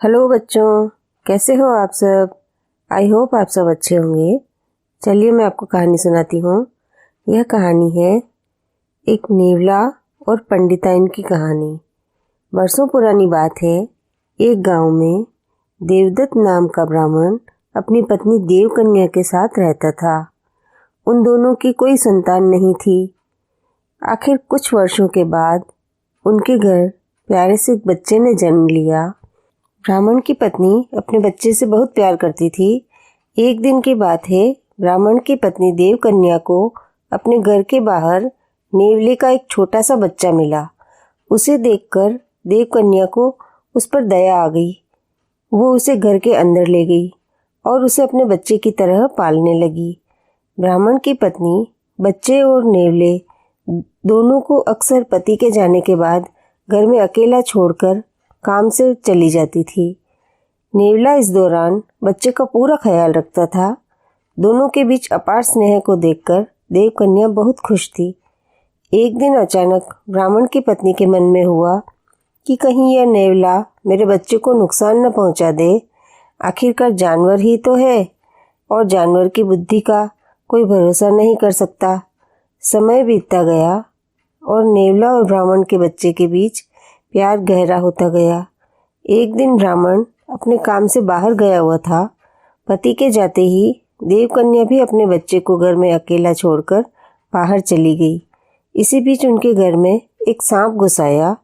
Hello बच्चों, कैसे हो आप सब। आई होप आप सब अच्छे होंगे। चलिए मैं आपको कहानी सुनाती हूँ। यह कहानी है एक नेवला और पंडिताइन की कहानी। बरसों पुरानी बात है। एक गांव में देवदत्त नाम का ब्राह्मण अपनी पत्नी देवकन्या के साथ रहता था। उन दोनों की कोई संतान नहीं थी। आखिर कुछ वर्षों के बाद उनके घर प्यारे से एक बच्चे ने जन्म लिया। ब्राह्मण की पत्नी अपने बच्चे से बहुत प्यार करती थी। एक दिन की बात है, ब्राह्मण की पत्नी देवकन्या को अपने घर के बाहर नेवले का एक छोटा सा बच्चा मिला। उसे देखकर देवकन्या को उस पर दया आ गई। वो उसे घर के अंदर ले गई और उसे अपने बच्चे की तरह पालने लगी। ब्राह्मण की पत्नी बच्चे और नेवले दोनों को अक्सर पति के जाने के बाद घर में अकेला छोड़कर काम से चली जाती थी। नेवला इस दौरान बच्चे का पूरा ख्याल रखता था। दोनों के बीच अपार स्नेह को देखकर देवकन्या बहुत खुश थी। एक दिन अचानक ब्राह्मण की पत्नी के मन में हुआ कि कहीं यह नेवला मेरे बच्चे को नुकसान न पहुंचा दे। आखिरकार जानवर ही तो है और जानवर की बुद्धि का कोई भरोसा नहीं कर सकता। समय बीतता गया और नेवला और ब्राह्मण के बच्चे के बीच प्यार गहरा होता गया। एक दिन ब्राह्मण अपने काम से बाहर गया हुआ था। पति के जाते ही देवकन्या भी अपने बच्चे को घर में अकेला छोड़कर बाहर चली गई। इसी बीच उनके घर में एक सांप घुस आया।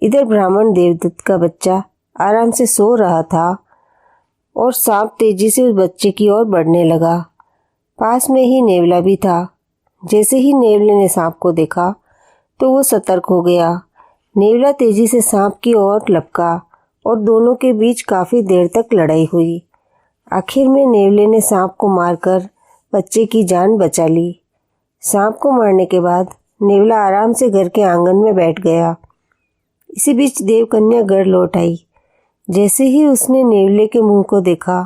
इधर ब्राह्मण देवदत्त का बच्चा आराम से सो रहा था और सांप तेजी से उस बच्चे की ओर बढ़ने लगा। पास में ही नेवला भी था। जैसे ही नेवले ने सांप को देखा तो वो सतर्क हो गया। नेवला तेजी से सांप की ओर लपका और दोनों के बीच काफी देर तक लड़ाई हुई। आखिर में नेवले ने सांप को मारकर बच्चे की जान बचा ली। सांप को मारने के बाद नेवला आराम से घर के आंगन में बैठ गया। इसी बीच देवकन्या घर लौट आई। जैसे ही उसने नेवले के मुंह को देखा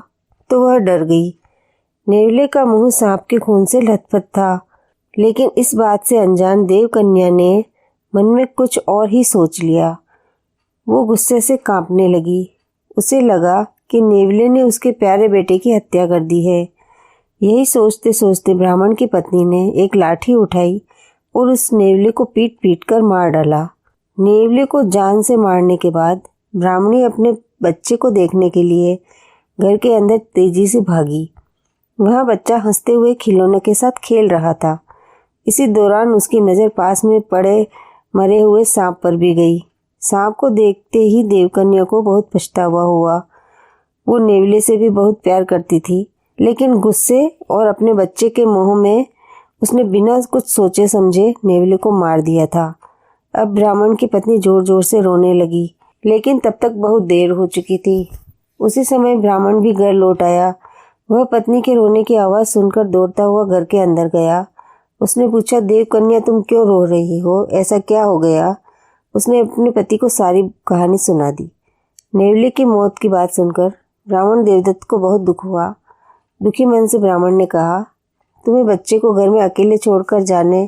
तो वह डर गई। नेवले का मुंह सांप के खून से लथपथ था, लेकिन इस बात से अनजान देवकन्या ने मन में कुछ और ही सोच लिया। वो गुस्से से कांपने लगी। उसे लगा कि नेवले ने उसके प्यारे बेटे की हत्या कर दी है। यही सोचते सोचते ब्राह्मण की पत्नी ने एक लाठी उठाई और उस नेवले को पीट पीट कर मार डाला। नेवले को जान से मारने के बाद ब्राह्मणी अपने बच्चे को देखने के लिए घर के अंदर तेजी से भागी। वहाँ बच्चा हंसते हुए खिलौनों के साथ खेल रहा था। इसी दौरान उसकी नज़र पास में पड़े मरे हुए सांप पर भी गई। सांप को देखते ही देवकन्या को बहुत पछतावा हुआ। वो नेवले से भी बहुत प्यार करती थी, लेकिन गुस्से और अपने बच्चे के मोह में उसने बिना कुछ सोचे समझे नेवले को मार दिया था। अब ब्राह्मण की पत्नी जोर जोर से रोने लगी, लेकिन तब तक बहुत देर हो चुकी थी। उसी समय ब्राह्मण भी घर लौट आया। वह पत्नी के रोने की आवाज़ सुनकर दौड़ता हुआ घर के अंदर गया। उसने पूछा, देवकन्या तुम क्यों रो रही हो, ऐसा क्या हो गया। उसने अपने पति को सारी कहानी सुना दी। नेवले की मौत की बात सुनकर ब्राह्मण देवदत्त को बहुत दुख हुआ। दुखी मन से ब्राह्मण ने कहा, तुम्हें बच्चे को घर में अकेले छोड़कर जाने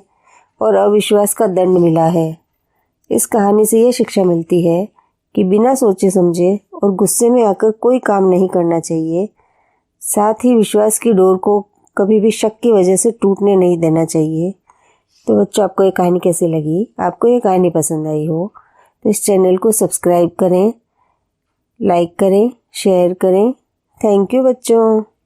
और अविश्वास का दंड मिला है। इस कहानी से यह शिक्षा मिलती है कि बिना सोचे समझे और गुस्से में आकर कोई काम नहीं करना चाहिए। साथ ही विश्वास की डोर को कभी भी शक की वजह से टूटने नहीं देना चाहिए। तो बच्चों, आपको ये कहानी कैसी लगी? आपको ये कहानी पसंद आई हो तो इस चैनल को सब्सक्राइब करें, लाइक करें, शेयर करें। थैंक यू बच्चों।